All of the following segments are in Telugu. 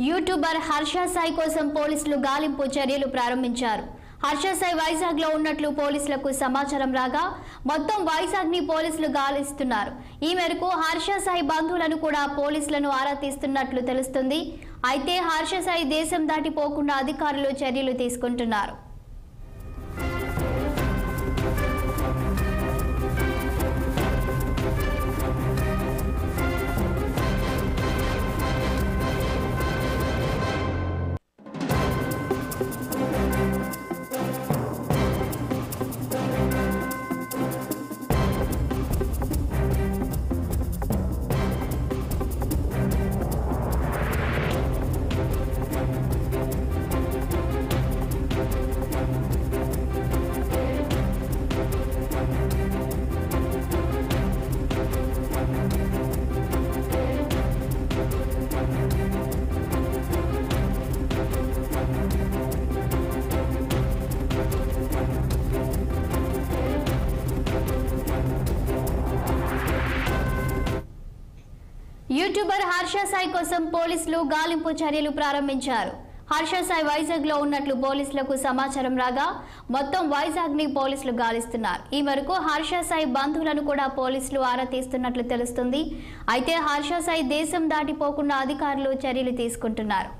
యూట్యూబర్ హర్ష సాయి కోసం పోలీసులు గాలింపు చర్యలు ప్రారంభించారు. హర్ష సాయి వైజాగ్ లో ఉన్నట్లు పోలీసులకు సమాచారం రాగా మొత్తం వైజాగ్ ని పోలీసులు గాలిస్తున్నారు. ఈ మేరకు హర్ష సాయి బంధువులను కూడా పోలీసులను ఆరా తీస్తున్నట్లు తెలుస్తుంది. అయితే హర్ష సాయి దేశం దాటిపోకుండా అధికారులు చర్యలు తీసుకుంటున్నారు. యూట్యూబర్ హర్ష సాయి కోసం పోలీసులు గాలింపు చర్యలు ప్రారంభించారు. హర్ష సాయి వైజాగ్ లో ఉన్నట్లు పోలీసులకు సమాచారం రాగా మొత్తం వైజాగ్ ని పోలీసులు గాలిస్తున్నారు. ఈ మేరకు హర్ష సాయి బంధువులను కూడా పోలీసులు ఆరా తీస్తున్నట్లు తెలుస్తుంది. అయితే హర్ష సాయి దేశం దాటిపోకుండా అధికారులు చర్యలు తీసుకుంటున్నారు.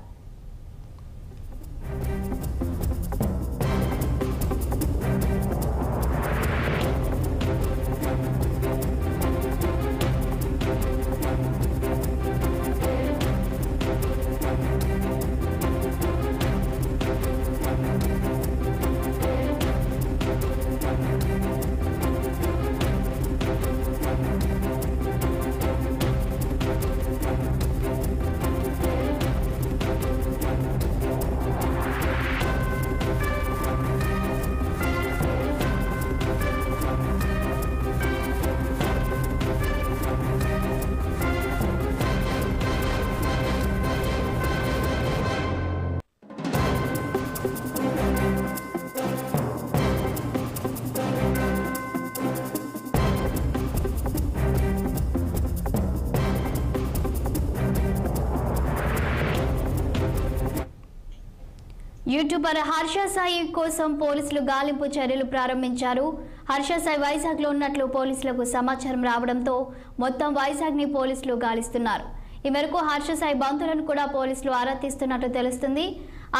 యూట్యూబర్ హర్ష సాయి కోసం పోలీసులు గాలింపు చర్యలు ప్రారంభించారు. హర్ష సాయి వైజాగ్ లో ఉన్నట్లు పోలీసులకు సమాచారం రావడంతో మొత్తం వైజాగ్ ని పోలీసులు గాలిస్తున్నారు. ఈ మేరకు హర్ష సాయి బంధువులను కూడా పోలీసులు ఆరా తీస్తున్నట్లు తెలుస్తుంది.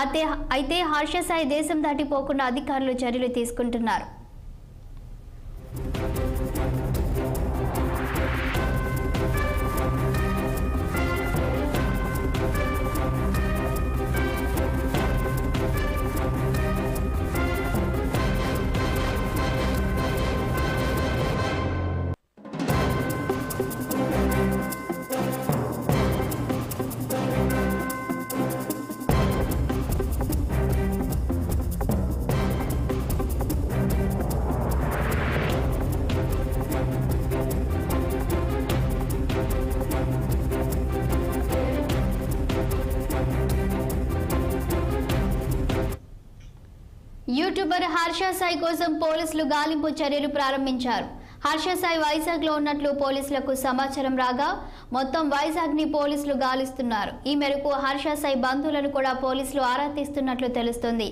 అయితే హర్ష సాయి దేశం దాటిపోకుండా అధికారులు చర్యలు తీసుకుంటున్నారు. యూట్యూబర్ హర్ష సాయి కోసం పోలీసులు గాలింపు చర్యలు ప్రారంభించారు. హర్ష సాయి వైజాగ్ లో ఉన్నట్లు పోలీసులకు సమాచారం రాగా మొత్తం వైజాగ్ ని పోలీసులు గాలిస్తున్నారు. ఈ మేరకు హర్ష సాయి బంధువులను కూడా పోలీసులు ఆరా తీస్తున్నట్లు తెలుస్తుంది.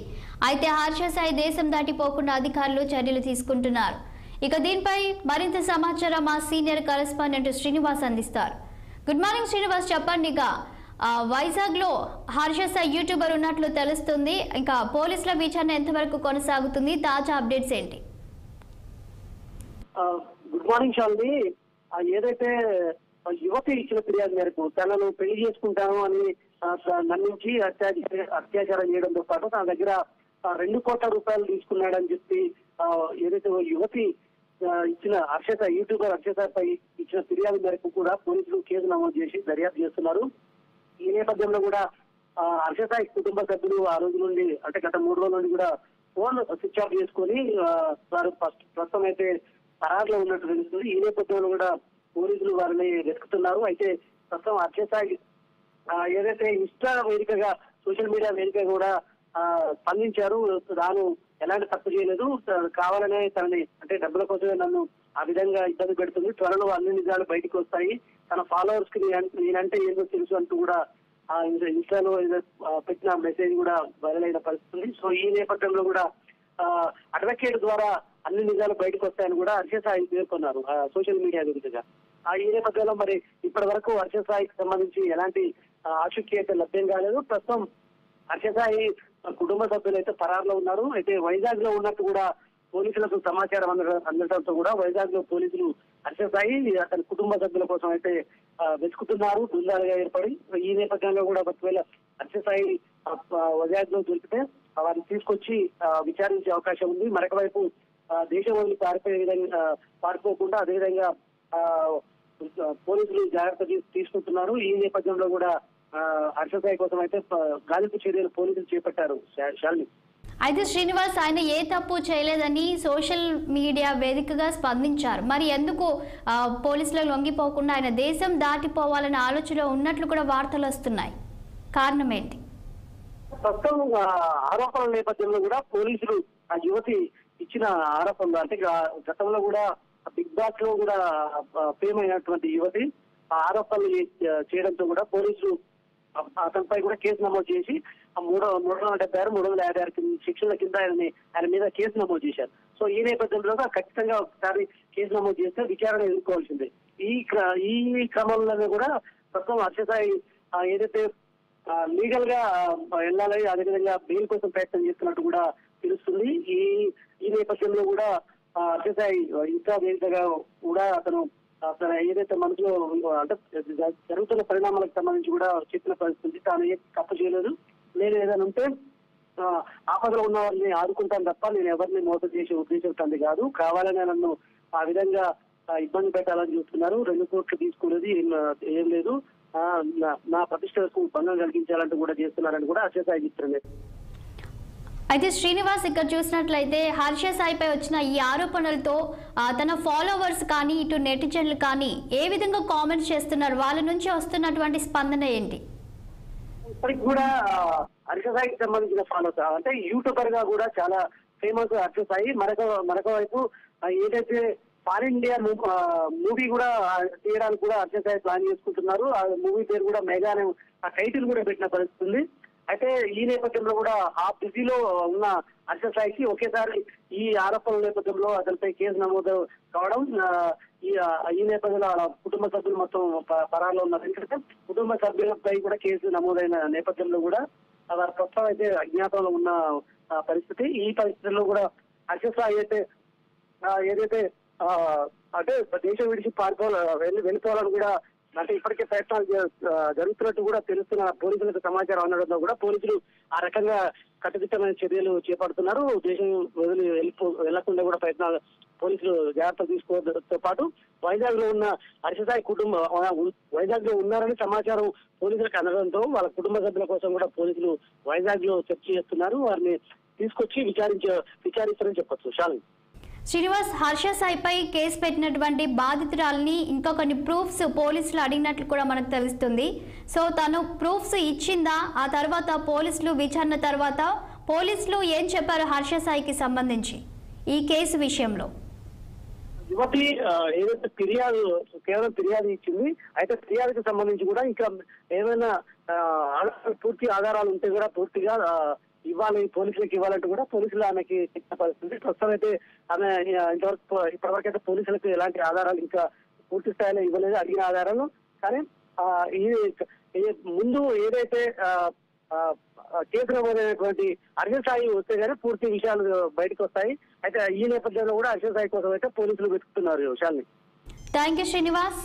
అయితే హర్ష సాయి దేశం దాటిపోకుండా అధికారులు చర్యలు తీసుకుంటున్నారు. ఇక దీనిపై మరింత సమాచారం మా సీనియర్ కరెస్పాండెంట్ శ్రీనివాస్ అందిస్తారు. గుడ్ మార్నింగ్ శ్రీనివాస్, చెప్పండి. ఇక వైజాగ్ లో హర్ష సాయి యూట్యూబర్ ఉన్నట్లు తెలుస్తుంది. ఇంకా పోలీసుల విచారణ ఎంతవరకు కొనసాగుతుంది? తాజా అప్డేట్స్ ఏంటి? Good morning Shalini. ఏదైతే యువతి ఇచ్చిన ఫిర్యాదు మేరకు తనను పెళ్లి చేసుకుంటాను అని నమ్మించి అత్యాచారం చేయడంతో పాటు తన దగ్గర 2 కోట్ల రూపాయలు తీసుకున్నాడని చెప్పి ఏదైతే యువతి ఇచ్చిన యూట్యూబర్ హర్ష సాయిపై ఇచ్చిన ఫిర్యాదు మేరకు కూడా పోలీసులు కేసు నమోదు చేసి దర్యాప్తు చేస్తున్నారు. ఈ నేపథ్యంలో కూడా హర్ష సాయి కుటుంబ సభ్యులు ఆ రోజు నుండి అంటే గత 3 రోజుల నుండి కూడా ఫోన్ స్విచ్ ఆఫ్ చేసుకొని వారు ప్రస్తుతం అయితే పరారులో ఉన్నట్టు తెలుస్తుంది. ఈ నేపథ్యంలో కూడా పోలీసులు వారిని వెతుకుతున్నారు. అయితే ప్రస్తుతం హర్ష సాయి ఏదైతే ఇన్స్టా వేదికగా సోషల్ మీడియా వేదిక కూడా స్పందించారు. తాను ఎలాంటి తప్పు చేయలేదు, కావాలనే తనని అంటే డబ్బుల కోసమే నన్ను ఆ విధంగా ఇబ్బంది పెడుతుంది, త్వరలో అన్ని నిజాలు బయటకు వస్తాయి, తన ఫాలోవర్స్ కి నేనంటే ఏందో తెలుసు అంటూ కూడా ఇన్స్టాలో పెట్టిన మెసేజ్ కూడా వైరల్ అయిన పరిస్థితి. సో ఈ నేపథ్యంలో కూడా అడ్వకేట్ ద్వారా అన్ని నిజాలు బయటకు వస్తాయని కూడా హర్ష సాయి పేర్కొన్నారు సోషల్ మీడియా గురించిగా. ఈ నేపథ్యంలో మరి ఇప్పటి వరకు హర్ష సాయికి సంబంధించి ఎలాంటి ఆచూకీ అయితే లభ్యం కాలేదు. ప్రస్తుతం హర్ష సాయి కుటుంబ సభ్యులు అయితే పరారులో ఉన్నారు. అయితే వైజాగ్ లో ఉన్నట్టు కూడా పోలీసులకు సమాచారం అందడంతో కూడా వైజాగ్ లో పోలీసులు హర్ష సాయి అతని కుటుంబ సభ్యుల కోసం అయితే వెతుకుతున్నారు బృందాలుగా ఏర్పడి. ఈ నేపథ్యంలో కూడా ఒకవేళ హర్ష సాయి వైజాగ్ లో దొరికితే వారిని తీసుకొచ్చి విచారించే అవకాశం ఉంది. మరొక వైపు దేశం వదిలి పారిపోకుండా అదేవిధంగా పోలీసులు జాగ్రత్త తీసుకుంటున్నారు. ఈ నేపథ్యంలో కూడా హర్ష సాయి కోసం అయితే గాలింపు చర్యలు పోలీసులు చేపట్టారు. శాలిని, అయితే శ్రీనివాస్ ఆయన ఏ తప్పు చేయలేదని సోషల్ మీడియా వేదికగా స్పందించారు. మరి ఎందుకు పోలీసులకు లొంగిపోకుండా ఆయన దేశం దాటిపోవాలనే ఆలోచనలో ఉన్నట్లు కూడా వార్తలు వస్తున్నాయి. కారణం ఏంటి? ప్రస్తుతం ఆరోపణల నేపథ్యంలో కూడా పోలీసులు ఆ యువతి ఇచ్చిన ఆరోపణలు అంటే గతంలో కూడా బిగ్ బాస్ లో కూడా ఫేమ్ అయినటువంటి యువతి ఆ ఆరోపణలు చేయడంతో కూడా పోలీసులు అతనిపై కూడా కేసు నమోదు చేసి 376, 356 శిక్షల కింద ఆయన మీద కేసు నమోదు చేశారు. సో ఈ నేపథ్యంలో ఖచ్చితంగా ఒకసారి కేసు నమోదు చేస్తే విచారణ ఎదుర్కోవాల్సిందే. ఈ క్రమంలోనే కూడా ప్రస్తుతం హర్ష సాయి ఏదైతే లీగల్ గా వెళ్ళాలి అదేవిధంగా బెయిల్ కోసం ప్రయత్నం చేస్తున్నట్టు కూడా తెలుస్తుంది. ఈ నేపథ్యంలో కూడా హర్ష సాయి ఇంకా వేదికగా కూడా అతను ఏదైతే మనసులో అంటే జరుగుతున్న పరిణామాలకు సంబంధించి కూడా చెప్పిన పరిస్థితి. తాను ఏ తప్పు చేయలేదు, నేను ఏదైనా ఉంటే ఆపదలో ఉన్న వారిని ఆదుకుంటాను తప్ప నేను ఎవరిని మోసం చేసే ఉద్దేశం తంది కాదు, కావాలని నన్ను ఆ విధంగా ఇబ్బంది పెట్టాలని చూస్తున్నారు. 2 కోట్లు తీసుకోలేదు, ఏం లేదు, నా ప్రతిష్టకు భంగం కలిగించాలంటూ కూడా చేస్తున్నారని కూడా హర్ష సాయి చెప్తున్నారు. అయితే శ్రీనివాస్ ఇక్కడ చూసినట్లయితే హర్ష సాయిపై వచ్చిన ఈ ఆరోపణలతో తన ఫాలోవర్స్ కానీ ఇటు నెటిజన్లు కానీ ఏ విధంగా కామెంట్స్ చేస్తున్నారు, వాళ్ళ నుంచి వస్తున్నటువంటి స్పందన ఏంటి? ఇప్పటికి కూడా హర్ష సాయికి సంబంధించిన ఫాలోవర్స్ అంటే యూట్యూబర్ గా కూడా చాలా ఫేమస్ హర్ష సాయి. మరొక వైపు ఏదైతే పాన్ ఇండియా మూవీ కూడా తీయడానికి కూడా హర్ష సాయి ప్లాన్ చేసుకుంటున్నారు. ఆ మూవీ పేరు కూడా మెగా అనే ఆ టైటిల్ కూడా పెట్టిన పరిస్థితి ఉంది. అయితే ఈ నేపథ్యంలో కూడా ఆ బిజీలో ఉన్న హర్ష సాయికి ఒకేసారి ఈ ఆరోపణల నేపథ్యంలో అతనిపై కేసు నమోదు కావడం, ఈ నేపథ్యంలో కుటుంబ సభ్యులు మొత్తం పరాల్లో ఉన్నారు. ఎందుకంటే కుటుంబ సభ్యులపై కూడా కేసు నమోదైన నేపథ్యంలో కూడా వారి ప్రస్తుతం అయితే అజ్ఞాతంలో ఉన్న పరిస్థితి. ఈ పరిస్థితుల్లో కూడా హర్ష సాయి అయితే ఏదైతే అంటే దేశం విడిచి వెళ్ళిపోవాలని కూడా అంటే ఇప్పటికే ప్రయత్నాలు జరుగుతున్నట్టు కూడా తెలుస్తున్న పోలీసులకు సమాచారం అందడంతో కూడా పోలీసులు ఆ రకంగా కట్టుదిట్టమైన చర్యలు చేపడుతున్నారు. దేశం వదిలి వెళ్లకుండా కూడా ప్రయత్నాలు పోలీసులు జాగ్రత్తలు తీసుకోవడంతో పాటు వైజాగ్ లో ఉన్న హర్ష సాయి కుటుంబం వైజాగ్ లో ఉన్నారని సమాచారం పోలీసులకు అందడంతో వాళ్ళ కుటుంబ సభ్యుల కోసం కూడా పోలీసులు వైజాగ్ లో చర్చ చేస్తున్నారు. వారిని తీసుకొచ్చి విచారిస్తారని చెప్పొచ్చు. శాలిని, శ్రీనివాస్, హర్ష సాయిపై కేసు పెట్టినటువంటి బాధితురాలని ఇంకా కొన్ని ప్రూఫ్స్ పోలీసులు అడిగినట్లు కూడా మనకు తెలుస్తుంది. సో తను ప్రూఫ్స్ ఇచ్చిందా? ఆ తర్వాత పోలీసులు విచారణ తర్వాత పోలీసులు ఏం చెప్పారు హర్ష సాయికి సంబంధించి ఈ కేసు విషయంలో? యువతి ఏదైతే కేవలం ఫిర్యాదు ఇచ్చింది. అయితే ఫిర్యాదుకి సంబంధించి కూడా ఇంకా ఏమైనా పూర్తి ఆధారాలు ఉంటే కూడా పూర్తిగా పోలీసులకు ఇవ్వాలంటూ కూడా పోలీసులు ఆమెకి చెప్పిన పరిస్థితి. ప్రస్తుతం అయితే ఆమె ఇప్పటివరకు అయితే పోలీసులకు ఎలాంటి ఆధారాలు ఇంకా పూర్తి స్థాయిలో ఇవ్వలేదు, అడిగిన ఆధారాలు. కానీ ముందు ఏదైతే కేసు నమోదైనటువంటి హర్ష సాయి వస్తే కానీ పూర్తి విషయాలు బయటకు వస్తాయి. అయితే ఈ నేపథ్యంలో కూడా హర్ష సాయి కోసం అయితే పోలీసులు వెతుకుతున్నారు. Shalini, thank you Srinivas.